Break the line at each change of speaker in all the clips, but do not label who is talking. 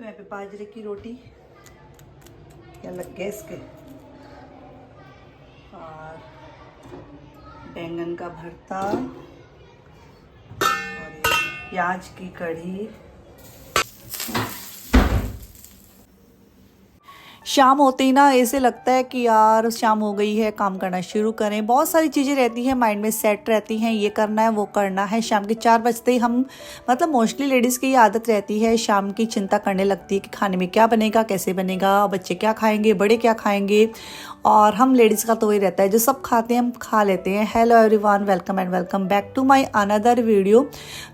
तो यहाँ पे बाजरे की रोटी या लग गया इसके, और बैंगन का भरता और प्याज की कढ़ी। शाम होते ही ना ऐसे लगता है कि यार शाम हो गई है, काम करना शुरू करें। बहुत सारी चीज़ें रहती हैं माइंड में सेट रहती हैं, ये करना है वो करना है। शाम के 4 बजते ही हम मतलब मोस्टली लेडीज़ की ये आदत रहती है, शाम की चिंता करने लगती है कि खाने में क्या बनेगा, कैसे बनेगा, बच्चे क्या खाएंगे, बड़े क्या खाएंगे। और हम लेडीज़ का तो वही रहता है, जो सब खाते हैं हम खा लेते हैं। Hello everyone, welcome and welcome back to my another video.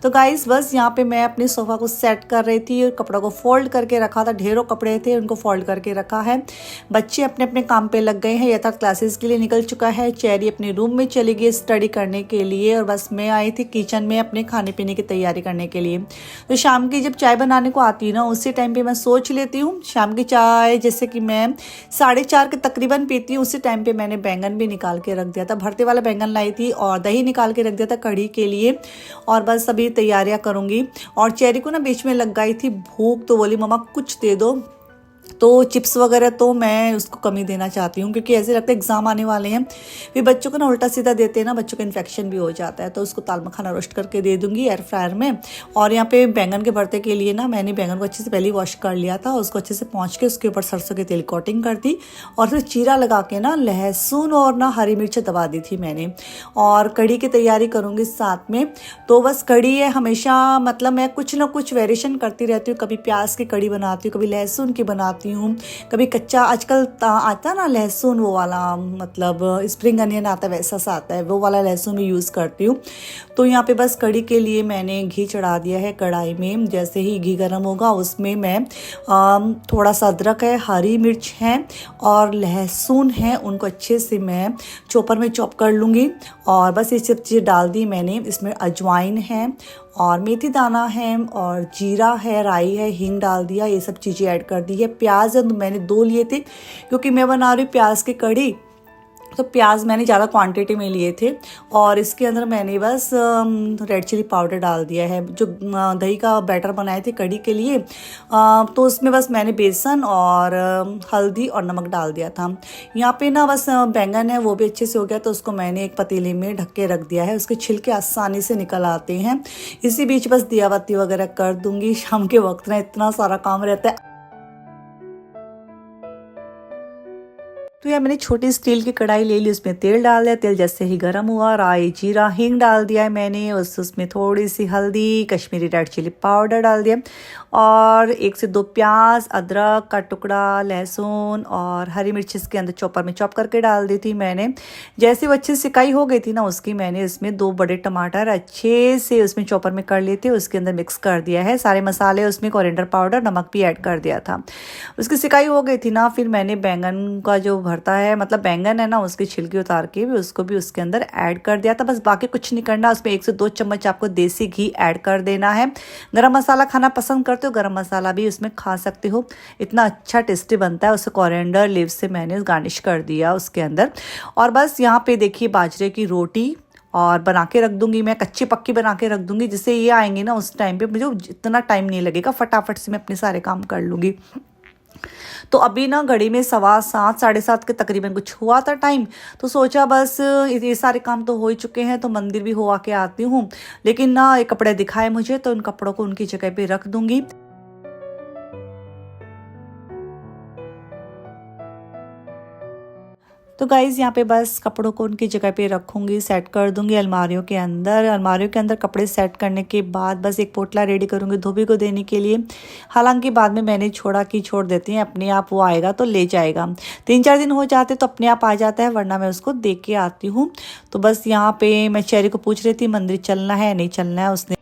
तो गाइस बस यहाँ पे मैं अपने सोफ़ा को सेट कर रही थी और कपड़ों को फोल्ड करके रखा था। ढेरों कपड़े थे, उनको फोल्ड करके रखा है। बच्चे अपने अपने काम पे लग गए हैं, यथार्थ क्लासेस के लिए निकल चुका है। चेरी अपने रूम में चली गई स्टडी करने के लिए, और बस मैं आई थी किचन में अपने खाने पीने की तैयारी करने के लिए। तो शाम की जब चाय बनाने को आती है ना, उसी टाइम पे मैं सोच लेती हूँ शाम की चाय जैसे कि मैं 4:30 के तकरीबन पीती हूँ। उसी टाइम पे मैंने बैंगन भी निकाल के रख दिया था, भरते वाला बैंगन लाई थी, और दही निकाल के रख दिया था कढ़ी के लिए। और बस अभी तैयारियां करूँगी। और चेरी को ना बीच में लग गई थी भूख, तो बोली मम्मा कुछ दे दो। तो चिप्स वगैरह तो मैं उसको कम ही देना चाहती हूँ, क्योंकि ऐसे लगता है एग्जाम आने वाले हैं, फिर बच्चों को ना उल्टा सीधा देते हैं ना, बच्चों को इन्फेक्शन भी हो जाता है। तो उसको दाल मखाना रोस्ट करके दे दूंगी एयर फ्रायर में। और यहाँ पे बैंगन के भरते के लिए ना मैंने बैंगन को अच्छे से पहले वॉश कर लिया था, उसको अच्छे से पोंछ के उसके ऊपर सरसों के तेल कोटिंग कर दी, और फिर चीरा लगा के ना लहसुन और ना हरी मिर्च दबा दी थी मैंने। और कढ़ी की तैयारी करूँगी साथ में। तो बस कढ़ी है हमेशा, मतलब मैं कुछ ना कुछ वेरिएशन करती रहती हूँ। कभी प्याज की कढ़ी बनाती हूँ, कभी लहसुन की बनाती हूँ, कभी कच्चा आजकल आता ना लहसुन, वो वाला मतलब स्प्रिंग अनियन आता है वैसा सा आता है, वो वाला लहसुन भी यूज़ करती हूँ। तो यहाँ पे बस कढ़ी के लिए मैंने घी चढ़ा दिया है कढ़ाई में। जैसे ही घी गर्म होगा उसमें मैं थोड़ा सा अदरक है, हरी मिर्च है और लहसुन है, उनको अच्छे से मैं चॉपर में चॉप कर लूँगी। और बस ये सब चीज़ें डाल दी मैंने। इसमें अजवाइन है और मेथी दाना है और जीरा है, राई है, हींग डाल दिया, ये सब चीज़ें ऐड कर दी है। प्याज मैंने 2 लिए थे, क्योंकि मैं बना रही हूँ प्याज की कढ़ी, तो प्याज मैंने ज़्यादा क्वांटिटी में लिए थे। और इसके अंदर मैंने बस रेड चिली पाउडर डाल दिया है। जो दही का बैटर बनाए थे कढ़ी के लिए, तो उसमें बस मैंने बेसन और हल्दी और नमक डाल दिया था। यहाँ पे ना बस बैंगन है वो भी अच्छे से हो गया, तो उसको मैंने एक पतीले में ढक के रख दिया है। उसके छिलके आसानी से निकल आते हैं। इसी बीच बस दिया बत्ती वगैरह कर दूंगी। शाम के वक्त ना इतना सारा काम रहता है। तो यार मैंने छोटी स्टील की कढ़ाई ले ली, उसमें तेल डाल दिया। तेल जैसे ही गर्म हुआ, राई जीरा हींग डाल दिया है मैंने। उसमें थोड़ी सी हल्दी, कश्मीरी रेड चिली पाउडर डाल दिया, और 1 से 2 प्याज, अदरक का टुकड़ा, लहसुन और हरी मिर्च इसके अंदर चॉपर में चॉप करके डाल दी थी मैंने। जैसे वो अच्छी सिकाई हो गई थी ना उसकी, मैंने इसमें 2 बड़े टमाटर अच्छे से उसमें चॉपर में कर लिए थे, उसके अंदर मिक्स कर दिया है सारे मसाले। उसमें कोरिएंडर पाउडर, नमक भी ऐड कर दिया था। उसकी सिकाई हो गई थी ना, फिर मैंने बैंगन का जो भरता है, मतलब बैंगन है ना, उसकी छिलकी उतार के भी उसको भी उसके अंदर ऐड कर दिया था। बस बाकी कुछ नहीं करना। उसमें 1 से 2 चम्मच आपको देसी घी ऐड कर देना है। गरम मसाला खाना पसंद करते हो, गरम मसाला भी उसमें खा सकते हो, इतना अच्छा टेस्टी बनता है। उसे कोरिएंडर लीव से मैंने गार्निश कर दिया उसके अंदर। और बस यहाँ पे देखिए बाजरे की रोटी और बना के रख दूंगी मैं, कच्ची पक्की बना के रख दूंगी, जिससे ये आएंगे ना उस टाइम पे मुझे इतना टाइम नहीं लगेगा, फटाफट से मैं अपने सारे काम कर लूँगी। तो अभी ना घड़ी में 7:15 7:30 के तकरीबन कुछ हुआ था टाइम। तो सोचा बस ये सारे काम तो हो ही चुके हैं, तो मंदिर भी हो आके आती हूँ। लेकिन ना ये कपड़े दिखाए मुझे, तो उन कपड़ों को उनकी जगह पे रख दूंगी। तो गाइज़ यहाँ पे बस कपड़ों को उनकी जगह पे रखूँगी, सेट कर दूँगी अलमारियों के अंदर। अलमारियों के अंदर कपड़े सेट करने के बाद बस एक पोटला रेडी करूँगी धोबी को देने के लिए। हालांकि बाद में मैंने छोड़ देती हैं, अपने आप वो आएगा तो ले जाएगा। 3-4 दिन हो जाते तो अपने आप आ जाता है, वरना मैं उसको दे के आती हूँ। तो बस यहाँ पे मैं चेरी को पूछ रही थी मंदिर चलना है नहीं चलना है। उसने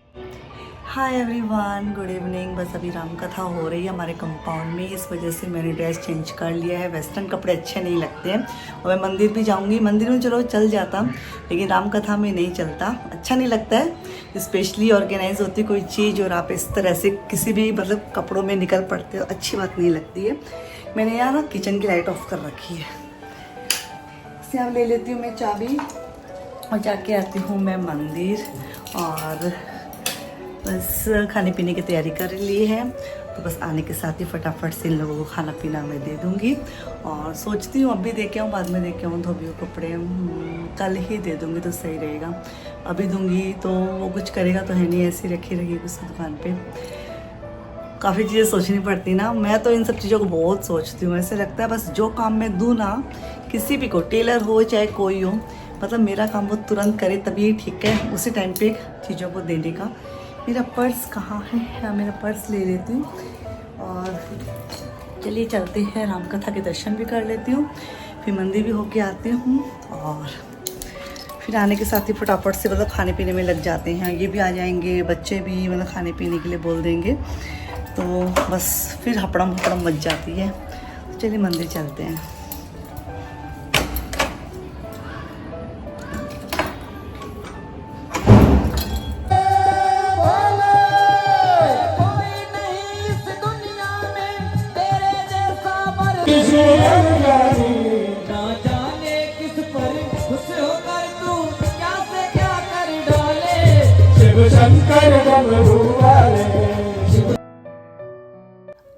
हाय एवरीवन, गुड इवनिंग। बस अभी राम कथा हो रही है हमारे कंपाउंड में, इस वजह से मैंने ड्रेस चेंज कर लिया है। वेस्टर्न कपड़े अच्छे नहीं लगते हैं, और मैं मंदिर भी जाऊंगी। मंदिर में चलो चल जाता, लेकिन राम कथा में नहीं चलता, अच्छा नहीं लगता है। स्पेशली ऑर्गेनाइज होती कोई चीज़ और आप इस तरह से किसी भी मतलब कपड़ों में निकल पड़ते हो, अच्छी बात नहीं लगती है। मैंने यहाँ ना किचन की लाइट ऑफ कर रखी है। इससे अब ले लेती हूँ मैं चाबी और जाके आती हूँ मैं मंदिर। और बस खाने पीने की तैयारी कर ली है। तो बस आने के साथ ही फटाफट से इन लोगों को खाना पीना मैं दे दूँगी। और सोचती हूँ अभी दे के आऊँ, बाद में दे के आऊँ, धोबी हुए कपड़े कल ही दे दूँगी तो सही रहेगा। अभी दूँगी तो वो कुछ करेगा तो है नहीं, ऐसी रखी रहेगी उस दुकान पर। काफ़ी चीज़ें सोचनी पड़ती ना, मैं तो इन सब चीज़ों को बहुत सोचती हूँ। ऐसे लगता है बस जो काम मैं दूँ ना, किसी भी को, टेलर हो चाहे कोई हो, मतलब मेरा काम वो तुरंत करे तभी ठीक है, उसी टाइम पे चीज़ों को देने का। मेरा पर्स कहाँ है? हाँ, मेरा पर्स ले लेती हूँ और चलिए चलते हैं, रामकथा के दर्शन भी कर लेती हूँ, फिर मंदिर भी होके आती हूँ और फिर आने के साथ ही फटाफट से मतलब खाने पीने में लग जाते हैं। ये भी आ जाएंगे, बच्चे भी मतलब खाने पीने के लिए बोल देंगे, तो बस फिर हपड़म हपड़म मच जाती है। तो चलिए मंदिर चलते हैं।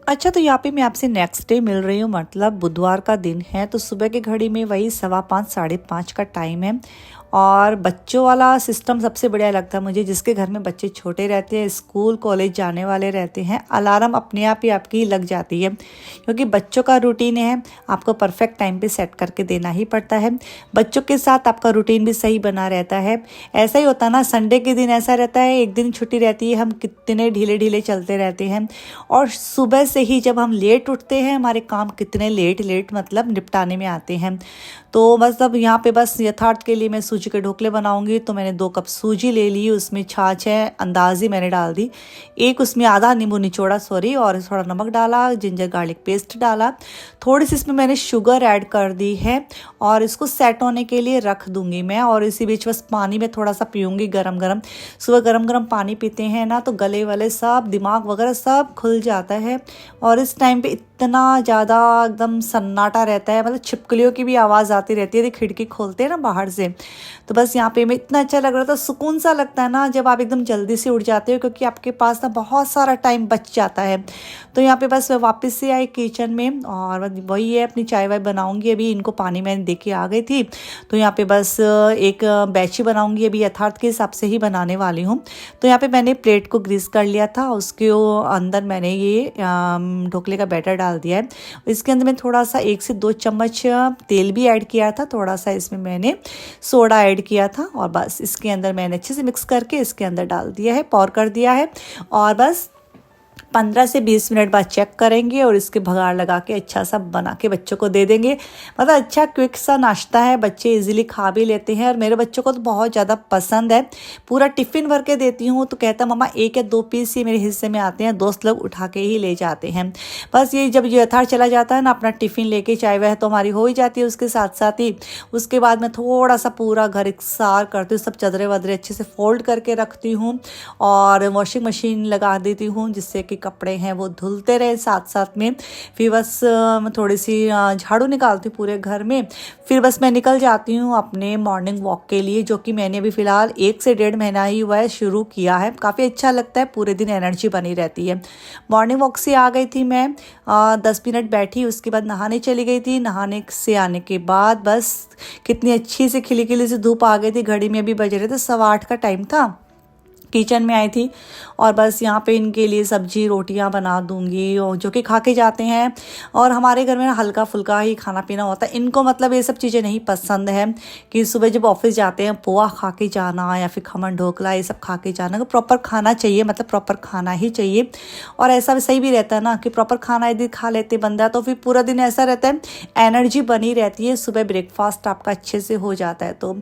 अच्छा, तो यहाँ पे मैं आपसे नेक्स्ट डे मिल रही हूँ, मतलब बुधवार का दिन है। तो सुबह की घड़ी में वही 5:15 5:30 का टाइम है। और बच्चों वाला सिस्टम सबसे बढ़िया लगता है मुझे, जिसके घर में बच्चे छोटे रहते हैं, स्कूल कॉलेज जाने वाले रहते हैं। अलार्म अपने आप ही आपकी लग जाती है, क्योंकि बच्चों का रूटीन है, आपको परफेक्ट टाइम पे सेट करके देना ही पड़ता है। बच्चों के साथ आपका रूटीन भी सही बना रहता है। ऐसा ही होता है ना, संडे के दिन ऐसा रहता है, एक दिन छुट्टी रहती है, हम कितने ढीले ढीले चलते रहते हैं। और सुबह से ही जब हम लेट उठते हैं, हमारे काम कितने लेट मतलब निपटाने में आते हैं। तो बस अब यहाँ पे बस यथार्थ के लिए मैं सूजी के ढोकले बनाऊंगी। तो मैंने 2 कप सूजी ले ली, उसमें छाछ है अंदाजी मैंने डाल दी, एक उसमें आधा नींबू निचोड़ा और थोड़ा नमक डाला, जिंजर गार्लिक पेस्ट डाला, थोड़ी सी इसमें मैंने शुगर ऐड कर दी है और इसको सेट होने के लिए रख दूंगी मैं। और इसी बीच बस पानी में थोड़ा सा पीऊँगी गरम गरम। सुबह गरम गरम पानी पीते हैं ना, तो गले वाले सब, दिमाग वगैरह सब खुल जाता है। और इस टाइम पे इतना ज़्यादा एकदम सन्नाटा रहता है, मतलब छिपकलियों की भी आवाज़ आती रहती है, खिड़की खोलते हैं ना बाहर से। तो बस यहाँ पे मैं इतना अच्छा लग रहा था, सुकून सा लगता है ना जब आप एकदम जल्दी से उठ जाते हो, क्योंकि आपके पास ना बहुत सारा टाइम बच जाता है। तो यहाँ पे बस मैं वापस से आई किचन में और वही है, अपनी चाय वाय बनाऊँगी। अभी इनको पानी मैंने दे के आ गई थी, तो यहाँ पे बस एक बैच ही बनाऊँगी, अभी यथार्थ के हिसाब से ही बनाने वाली हूँ। तो यहाँ पे मैंने प्लेट को ग्रीस कर लिया था, उसके अंदर मैंने ये ढोकले का बैटर डाल दिया है। इसके अंदर मैं थोड़ा सा 1 से 2 चम्मच तेल भी ऐड किया था, थोड़ा सा इसमें मैंने सोडा ऐड किया था और बस इसके अंदर मैंने अच्छे से मिक्स करके इसके अंदर डाल दिया है, पौर कर दिया है। और बस 15 से 20 मिनट बाद चेक करेंगे और इसके भगाड़ लगा के अच्छा सा बना के बच्चों को दे देंगे। मतलब अच्छा क्विक सा नाश्ता है, बच्चे इजीली खा भी लेते हैं और मेरे बच्चों को तो बहुत ज़्यादा पसंद है। पूरा टिफ़िन भर के देती हूँ तो कहता मम्मा 1 या 2 पीस ही मेरे हिस्से में आते हैं, दोस्त लोग उठा के ही ले जाते हैं। बस ये जब यथार्थ चला जाता है ना अपना टिफ़िन लेके, चाय वह तो हमारी हो ही जाती है उसके साथ साथ ही। उसके बाद मैं थोड़ा सा पूरा घर इकसार करती हूँ, सब चादरें वादरें अच्छे से फोल्ड करके रखती हूँ और वॉशिंग मशीन लगा देती हूँ, जिससे कि कपड़े हैं वो धुलते रहे साथ साथ में। फिर बस थोड़ी सी झाड़ू निकालती हूँ पूरे घर में। फिर बस मैं निकल जाती हूँ अपने मॉर्निंग वॉक के लिए, जो कि मैंने अभी फ़िलहाल 1 से 1.5 महीना ही हुआ है शुरू किया है। काफ़ी अच्छा लगता है, पूरे दिन एनर्जी बनी रहती है। मॉर्निंग वॉक से आ गई थी मैं, 10 मिनट बैठी, उसके बाद नहाने चली गई थी। नहाने से आने के बाद बस कितनी अच्छी से खिली खिली सी धूप आ गई थी। घड़ी में अभी बज रहे थे 8:15 का टाइम था। किचन में आई थी और बस यहाँ पे इनके लिए सब्जी रोटियाँ बना दूंगी, और जो कि खा के जाते हैं। और हमारे घर में ना हल्का फुल्का ही खाना पीना होता है। इनको मतलब ये सब चीज़ें नहीं पसंद है कि सुबह जब ऑफिस जाते हैं पोहा खा के जाना या फिर खमन ढोकला ये सब खा के जाना। तो प्रॉपर खाना चाहिए, मतलब प्रॉपर खाना ही चाहिए। और ऐसा सही भी रहता है ना कि प्रॉपर खाना यदि खा लेते बंदा तो फिर पूरा दिन ऐसा रहता है, एनर्जी बनी रहती है। सुबह ब्रेकफास्ट आपका अच्छे से हो जाता है। तो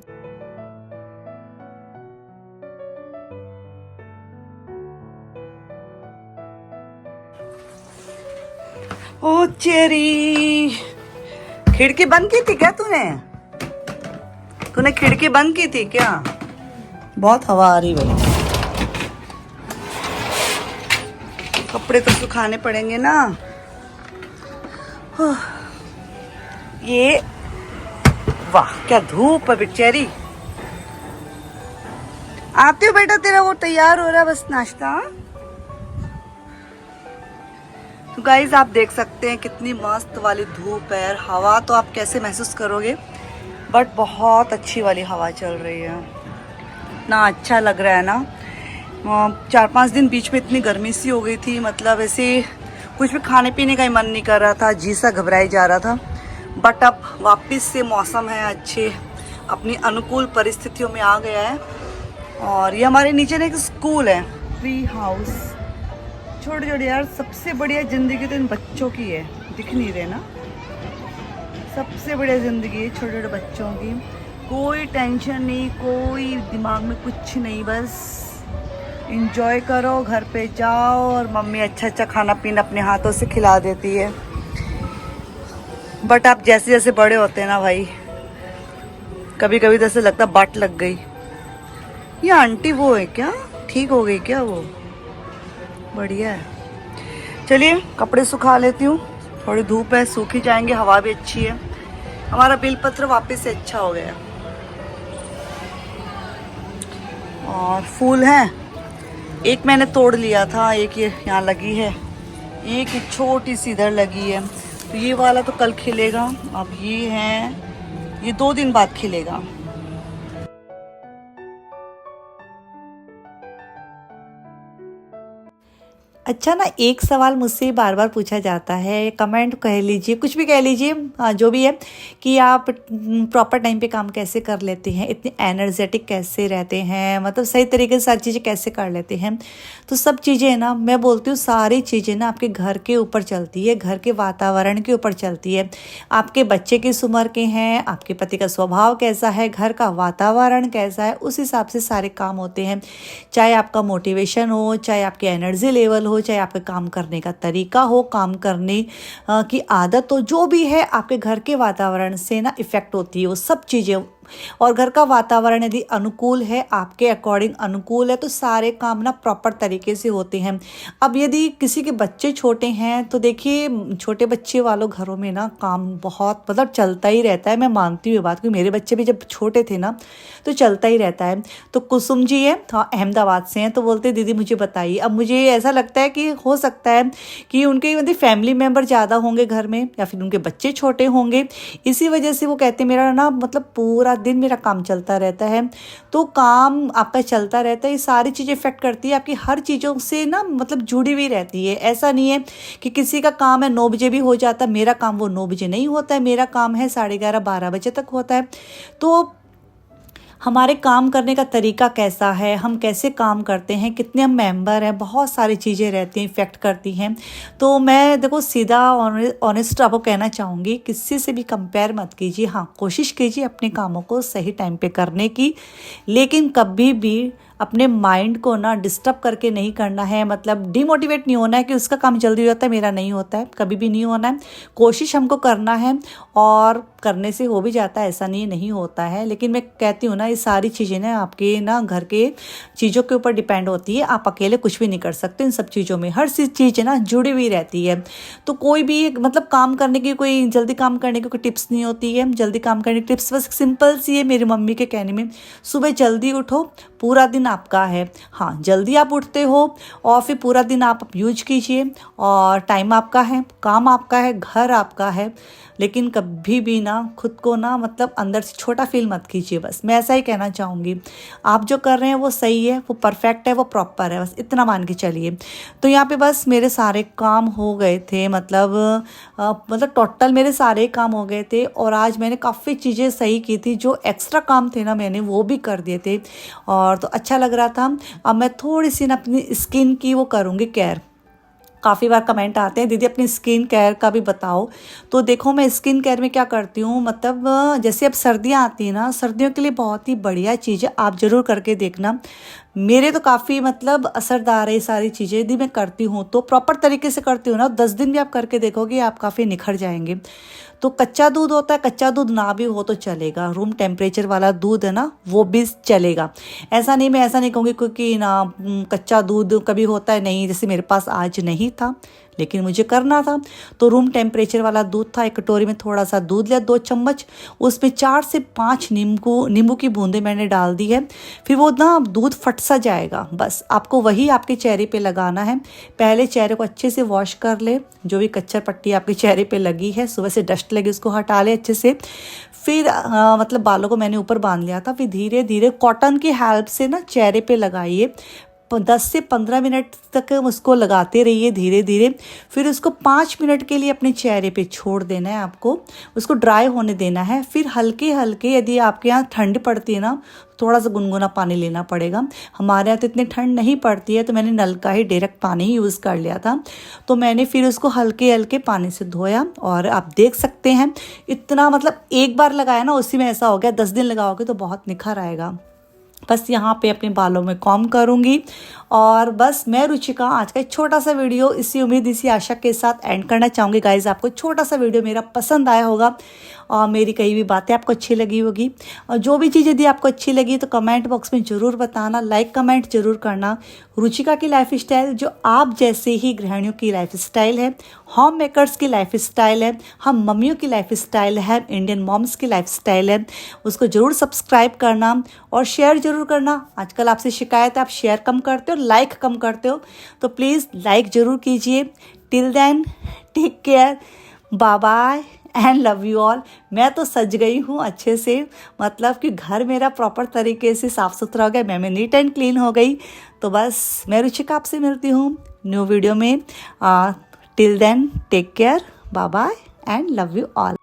ओ चेरी, खिड़की बंद की थी क्या तूने खिड़की बंद की थी क्या? बहुत हवा आ रही भाई, कपड़े तो सुखाने पड़ेंगे ना। ये वाह क्या धूप है बेचारी। आती हो बेटा, तेरा वो तैयार हो रहा है बस नाश्ता। तो गाइज आप देख सकते हैं कितनी मस्त वाली धूप है। हवा तो आप कैसे महसूस करोगे, बट बहुत अच्छी वाली हवा चल रही है। इतना अच्छा लग रहा है ना। 4-5 दिन बीच में इतनी गर्मी सी हो गई थी, मतलब ऐसे कुछ भी खाने पीने का ही मन नहीं कर रहा था, जी सा घबराई जा रहा था। बट अब वापस से मौसम है अच्छे, अपनी अनुकूल परिस्थितियों में आ गया है। और ये हमारे नीचे ना एक स्कूल है, ट्री हाउस। छोटे छोटे यार, सबसे बढ़िया ज़िंदगी तो इन बच्चों की है, दिख नहीं रहे ना। सबसे बढ़िया ज़िंदगी है छोटे छोटे बच्चों की। कोई टेंशन नहीं, कोई दिमाग में कुछ नहीं, बस इंजॉय करो, घर पे जाओ और मम्मी अच्छा अच्छा खाना पीना अपने हाथों से खिला देती है। बट आप जैसे जैसे बड़े होते हैं ना भाई, कभी कभी तो ऐसे लगता बाट लग गई। ये आंटी वो है क्या, ठीक हो गई क्या वो? बढ़िया है। चलिए कपड़े सुखा लेती हूँ, थोड़ी धूप है, सूख ही जाएंगे, हवा भी अच्छी है। हमारा बेलपत्र वापस से अच्छा हो गया। और फूल हैं, एक मैंने तोड़ लिया था, एक ये यहाँ लगी है, एक ही छोटी सी इधर लगी है। तो ये वाला तो कल खिलेगा। अब ये है, ये 2 दिन बाद खिलेगा। अच्छा ना, एक सवाल मुझसे बार बार पूछा जाता है, कमेंट कह लीजिए, कुछ भी कह लीजिए, जो भी है, कि आप प्रॉपर टाइम पे काम कैसे कर लेते हैं, इतने एनर्जेटिक कैसे रहते हैं, मतलब सही तरीके से सारी चीज़ें कैसे कर लेते हैं। तो सब चीज़ें ना, मैं बोलती हूँ सारी चीज़ें ना आपके घर के ऊपर चलती है, घर के वातावरण के ऊपर चलती है। आपके बच्चे किस उम्र के हैं, आपके पति का स्वभाव कैसा है, घर का वातावरण कैसा है, उस हिसाब से सारे काम होते हैं। चाहे आपका मोटिवेशन हो, चाहे आपकी एनर्जी लेवल हो, चाहे आपके काम करने का तरीका हो, काम करने की आदत हो, जो भी है आपके घर के वातावरण से ना इफ़ेक्ट होती है वो सब चीज़ें। और घर का वातावरण यदि अनुकूल है, आपके अकॉर्डिंग अनुकूल है, तो सारे काम ना प्रॉपर तरीके से होते हैं। अब यदि किसी के बच्चे छोटे हैं तो देखिए, छोटे बच्चे वालों घरों में ना काम बहुत मतलब चलता ही रहता है। मैं मानती हूँ बात, क्योंकि मेरे बच्चे भी जब छोटे थे ना तो चलता ही रहता है। तो कुसुम जी है, हाँ अहमदाबाद से हैं, तो बोलते दीदी मुझे बताइए। अब मुझे ऐसा लगता है कि हो सकता है कि उनके मतलब फैमिली मेम्बर ज़्यादा होंगे घर में, या फिर उनके बच्चे छोटे होंगे, इसी वजह से वो कहते हैं मेरा ना मतलब पूरा दिन मेरा काम चलता रहता है। तो काम आपका चलता रहता है, ये सारी चीज़ें इफेक्ट करती है आपकी, हर चीज़ों से ना मतलब जुड़ी हुई रहती है। ऐसा नहीं है कि किसी का काम है 9 बजे भी हो जाता है, मेरा काम वो 9 बजे नहीं होता है, मेरा काम है 11:30-12 बजे तक होता है। तो हमारे काम करने का तरीका कैसा है, हम कैसे काम करते हैं, कितने हम मेंबर हैं, बहुत सारी चीज़ें रहती हैं, इफ़ेक्ट करती हैं। तो मैं देखो सीधा ऑनेस्ट आपको कहना चाहूँगी, किसी से भी कंपेयर मत कीजिए। हाँ कोशिश कीजिए अपने कामों को सही टाइम पे करने की, लेकिन कभी भी अपने माइंड को ना डिस्टर्ब करके नहीं करना है। मतलब डिमोटिवेट नहीं होना है कि उसका काम जल्दी हो जाता है मेरा नहीं होता है, कभी भी नहीं होना है। कोशिश हमको करना है और करने से हो भी जाता है, ऐसा नहीं होता है। लेकिन मैं कहती हूँ ना, ये सारी चीज़ें ना आपके ना घर के चीज़ों के ऊपर डिपेंड होती है। आप अकेले कुछ भी नहीं कर सकते इन सब चीज़ों में, हर चीज़ ना जुड़ी हुई रहती है। तो कोई भी मतलब काम करने की, कोई जल्दी काम करने की कोई टिप्स नहीं होती है। जल्दी काम करने की टिप्स बस सिंपल सी है मेरी मम्मी के कहने में, सुबह जल्दी उठो, पूरा दिन आपका है। हाँ जल्दी आप उठते हो और फिर पूरा दिन आप यूज कीजिए, और टाइम आपका है, काम आपका है, घर आपका है। लेकिन कभी भी ना खुद को ना मतलब अंदर से छोटा फील मत कीजिए। बस मैं ऐसा ही कहना चाहूँगी, आप जो कर रहे हैं वो सही है, वो परफेक्ट है, वो प्रॉपर है, बस इतना मान के चलिए। तो यहाँ पे बस मेरे सारे काम हो गए थे, मतलब टोटल मेरे सारे काम हो गए थे। और आज मैंने काफ़ी चीज़ें सही की थी, जो एक्स्ट्रा काम थे ना मैंने वो भी कर दिए थे, और तो अच्छा लग रहा था। अब मैं थोड़ी सी ना अपनी स्किन की वो करूँगी केयर। काफ़ी बार कमेंट आते हैं दीदी अपनी स्किन केयर का भी बताओ। तो देखो मैं स्किन केयर में क्या करती हूँ, मतलब जैसे अब सर्दियाँ आती हैं ना, सर्दियों के लिए बहुत ही बढ़िया चीज़ है, आप ज़रूर करके देखना। मेरे तो काफ़ी मतलब असरदार है ये सारी चीज़ें, यदि मैं करती हूँ तो प्रॉपर तरीके से करती हूँ ना, 10 दिन भी आप करके देखोगे आप काफ़ी निखर जाएंगे। तो कच्चा दूध होता है, कच्चा दूध ना भी हो तो चलेगा, रूम टेम्परेचर वाला दूध है ना वो भी चलेगा। ऐसा नहीं, मैं ऐसा नहीं कहूँगी क्योंकि ना कच्चा दूध कभी होता है नहीं, जैसे मेरे पास आज नहीं था, लेकिन मुझे करना था। तो रूम टेम्परेचर वाला दूध था, एक कटोरी में थोड़ा सा दूध लिया 2 चम्मच, उसमें 4 से 5 नींबू की बूंदें मैंने डाल दी है। फिर वो ना दूध फट सा जाएगा, बस आपको वही आपके चेहरे पे लगाना है। पहले चेहरे को अच्छे से वॉश कर ले, जो भी कच्चर पट्टी आपके चेहरे पे लगी है, सुबह से डस्ट लगी उसको हटा ले अच्छे से। फिर मतलब बालों को मैंने ऊपर बांध लिया था। फिर धीरे धीरे कॉटन की हेल्प से ना चेहरे पे लगाइए, 10 से 15 मिनट तक उसको लगाते रहिए धीरे धीरे। फिर उसको 5 मिनट के लिए अपने चेहरे पे छोड़ देना है आपको, उसको ड्राई होने देना है। फिर हल्के हल्के, यदि आपके यहाँ ठंड पड़ती है ना, थोड़ा सा गुनगुना पानी लेना पड़ेगा। हमारे यहाँ तो इतनी ठंड नहीं पड़ती है, तो मैंने नल का ही डायरेक्ट पानी ही यूज़ कर लिया था। तो मैंने फिर उसको हल्के हल्के पानी से धोया, और आप देख सकते हैं इतना, मतलब एक बार लगाया ना उसी में ऐसा हो गया। 10 दिन लगाओगे तो बहुत निखर आएगा। बस यहाँ पे अपने बालों में कॉम्ब करूँगी। और बस मैं रुचिका आज का एक छोटा सा वीडियो इसी उम्मीद, इसी आशा के साथ एंड करना चाहूँगी। गाइज़, आपको छोटा सा वीडियो मेरा पसंद आया होगा और मेरी कई भी बातें आपको अच्छी लगी होगी। और जो भी चीज़ यदि आपको अच्छी लगी तो कमेंट बॉक्स में ज़रूर बताना, लाइक कमेंट ज़रूर करना। रुचिका की लाइफ स्टाइल जो आप जैसे ही गृहिणियों की लाइफ स्टाइल है, होम मेकर्स की लाइफ स्टाइल है, हम मम्मियों की लाइफ स्टाइल है, इंडियन मॉम्स की लाइफ स्टाइल है, उसको ज़रूर सब्सक्राइब करना और शेयर ज़रूर करना। आजकल आपसे शिकायत है आप शेयर कम करते हो, लाइक कम करते हो, तो प्लीज़ लाइक ज़रूर कीजिए। Till then take care, bye bye and love you all. मैं तो सज गई हूँ अच्छे से, मतलब कि घर मेरा प्रॉपर तरीके से साफ़ सुथरा हो गया, मैं नीट एंड क्लीन हो गई। तो बस मैं रुचिका आपसे मिलती हूँ न्यू वीडियो में। Till then take care, bye bye and love you all.